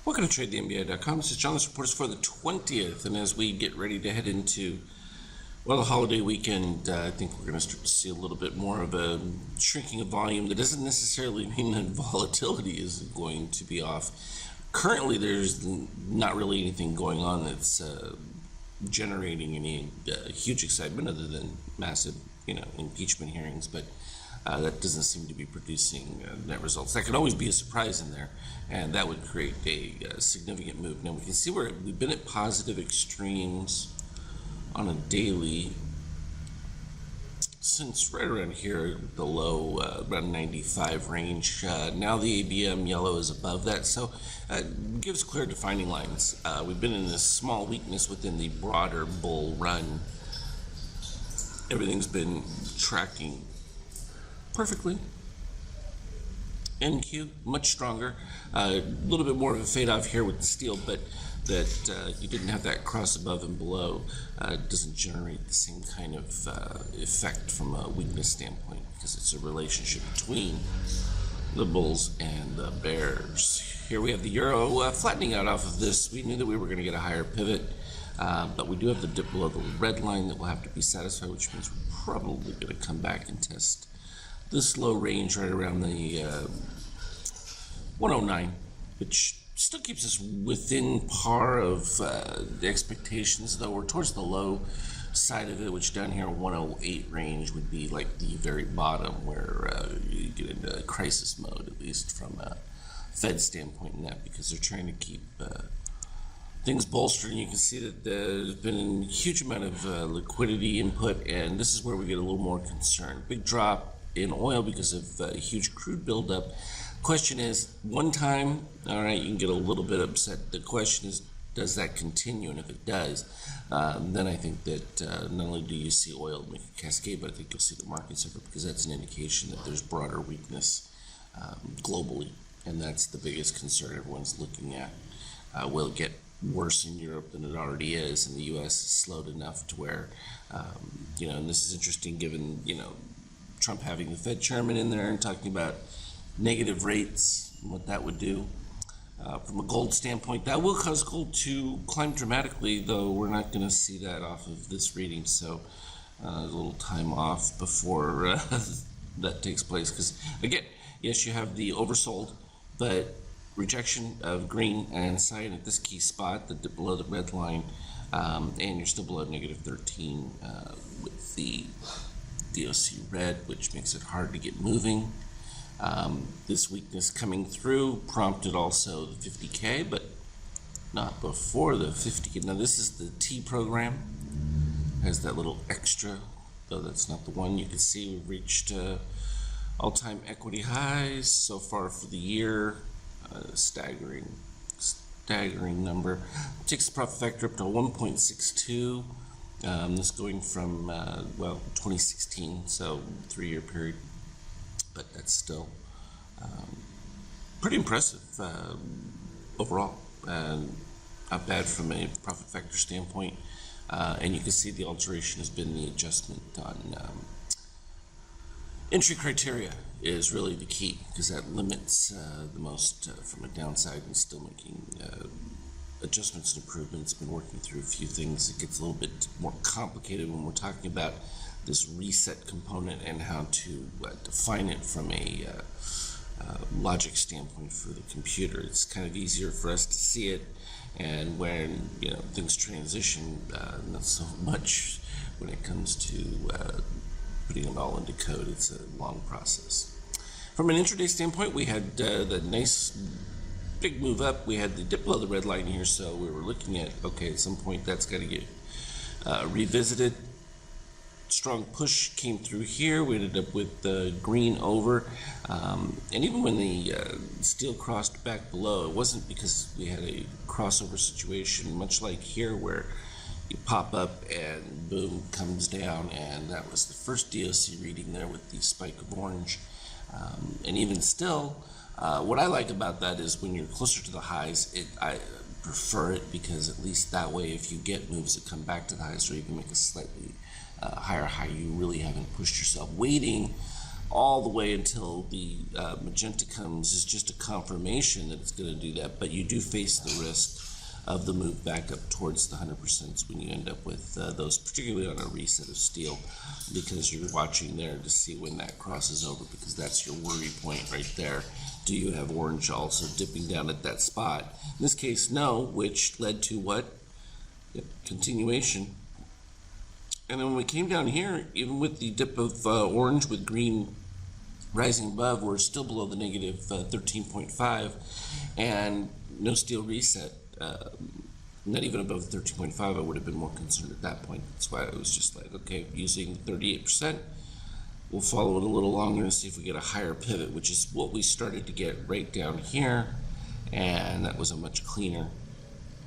Welcome to TradeTheNBA.com. This is John. This report is for the 20th, and as we get ready to head into, the holiday weekend, I think we're going to start to see a little bit more of a shrinking of volume. That doesn't necessarily mean that volatility is going to be off. Currently, there's not really anything going on that's generating any huge excitement other than massive, impeachment hearings, but that doesn't seem to be producing net results. That could always be a surprise in there, and that would create a significant move. Now we can see where we've been at positive extremes on a daily since right around here, the low around 95 range. Now the ABM yellow is above that, so it gives clear defining lines. We've been in this small weakness within the broader bull run. Everything's been tracking perfectly. NQ, much stronger. A little bit more of a fade off here with the steel, but that you didn't have that cross above and below doesn't generate the same kind of effect from a weakness standpoint, because it's a relationship between the bulls and the bears. Here we have the euro flattening out off of this. We knew that we were going to get a higher pivot, but we do have the dip below the red line that will have to be satisfied, which means we're probably going to come back and test this low range right around the 109, which still keeps us within par of the expectations, though we're towards the low side of it, which down here 108 range would be like the very bottom where you get into crisis mode, at least from a Fed standpoint in that, because they're trying to keep things bolstered. And you can see that there's been a huge amount of liquidity input, and this is where we get a little more concerned. Big drop in oil because of huge crude buildup. Question is, one time, all right, you can get a little bit upset. The question is, does that continue? And if it does, then I think that not only do you see oil make a cascade, but I think you'll see the market suffer, because that's an indication that there's broader weakness globally, and that's the biggest concern everyone's looking at. Will it get worse in Europe than it already is, and the U.S. is slowed enough to where, and this is interesting given, Trump having the Fed chairman in there and talking about negative rates and what that would do. From a gold standpoint, that will cause gold to climb dramatically, though we're not going to see that off of this reading, so a little time off before that takes place. Because again, yes, you have the oversold, but rejection of green and cyan at this key spot, below the red line, and you're still below negative 13 with the DOC red, which makes it hard to get moving. This weakness coming through prompted also the 50K, but not before the 50K. Now this is the T program, has that little extra, though that's not the one. You can see we've reached all-time equity highs so far for the year. Staggering number. Takes the profit factor up to 1.62. This going from 2016, so 3-year period, but that's still pretty impressive overall. Not bad from a profit factor standpoint, and you can see the alteration has been the adjustment on entry criteria is really the key, because that limits the most from a downside, and still making adjustments and improvements. Been working through a few things. It gets a little bit more complicated when we're talking about this reset component and how to define it from a logic standpoint for the computer. It's kind of easier for us to see it, and when things transition, not so much when it comes to putting it all into code. It's a long process. From an intraday standpoint, we had the nice big move up. We had the dip below the red line here, so we were looking at, okay, at some point that's got to get revisited. Strong push came through here. We ended up with the green over, and even when the steel crossed back below, it wasn't because we had a crossover situation, much like here where you pop up and boom, comes down, and that was the first DOC reading there with the spike of orange. And even still, what I like about that is when you're closer to the highs, I prefer it, because at least that way, if you get moves that come back to the highs or even make a slightly higher high, you really haven't pushed yourself. Waiting all the way until the magenta comes is just a confirmation that it's going to do that, but you do face the risk of the move back up towards the 100% when you end up with those, particularly on a reset of steel, because you're watching there to see when that crosses over, because that's your worry point right there. Do you have orange also dipping down at that spot? In this case, no, which led to what? Yep, continuation. And then when we came down here, even with the dip of orange with green rising above, we're still below the negative 13.5 and no steel reset. Not even above the 13.5, I would have been more concerned at that point. That's why I was just like, okay, using 38%, we'll follow it a little longer and see if we get a higher pivot, which is what we started to get right down here, and that was a much cleaner.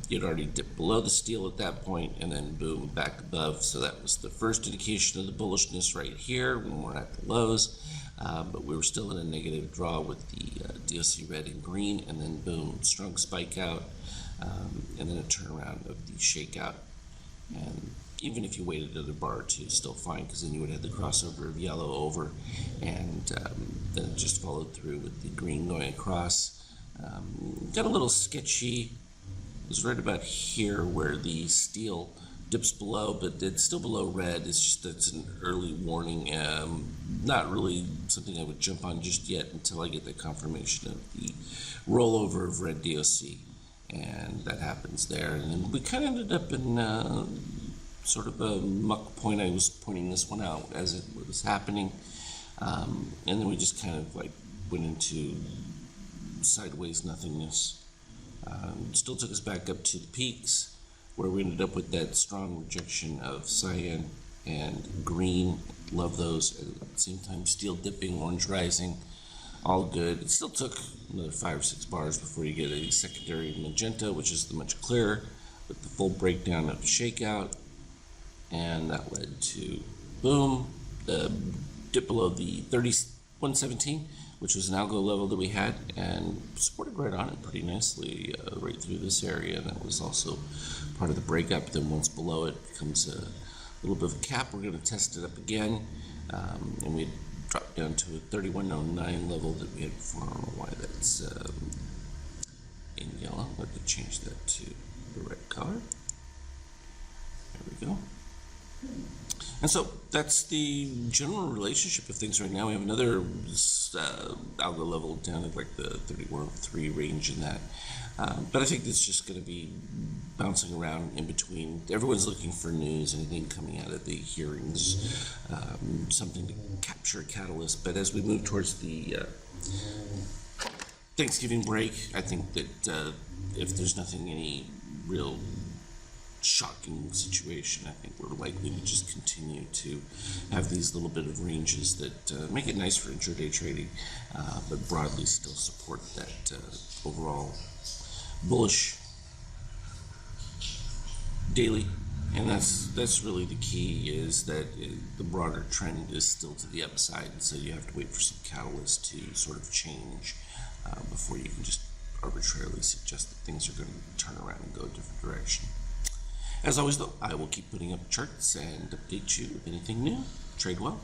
You'd already dipped below the steel at that point, and then boom, back above. So that was the first indication of the bullishness right here when we're at the lows. But we were still in a negative draw with the DOC red and green, and then boom, strong spike out, and then a turnaround of the shakeout. And even if you waited another bar or two, still fine, because then you would have the crossover of yellow over, and then it just followed through with the green going across. Got a little sketchy. It was right about here where the steel dips below, but it's still below red. It's just that's an early warning. Not really something I would jump on just yet until I get the confirmation of the rollover of red DOC, and that happens there. And then we kind of ended up in sort of a muck point. I was pointing this one out as it was happening, and then we just kind of like went into sideways nothingness. Still took us back up to the peaks, where we ended up with that strong rejection of cyan and green. Love those. At the same time, steel dipping, orange rising, all good. It still took another 5 or 6 bars before you get a secondary magenta, which is the much clearer, with the full breakdown of the shakeout, and that led to boom, the dip below the 3117, which was an algo level that we had, and supported right on it pretty nicely right through this area. That was also part of the breakup. Then once below it becomes a little bit of a cap. We're going to test it up again, and we dropped down to a 3109 level that we had before. I don't know why that's in yellow. Let me change that to the red color. There we go. And so that's the general relationship of things right now. We have another algo level down at like the 3103 range in that. But I think it's just going to be bouncing around in between. Everyone's looking for news, anything coming out of the hearings, something to capture a catalyst. But as we move towards the Thanksgiving break, I think that if there's nothing, any real shocking situation, I think we're likely to just continue to have these little bit of ranges that make it nice for intraday trading, but broadly still support that overall bullish daily. And that's really the key, is that the broader trend is still to the upside, and so you have to wait for some catalyst to sort of change before you can just arbitrarily suggest that things are going to turn around and go a different direction. As always, though, I will keep putting up charts and update you with anything new. Trade well.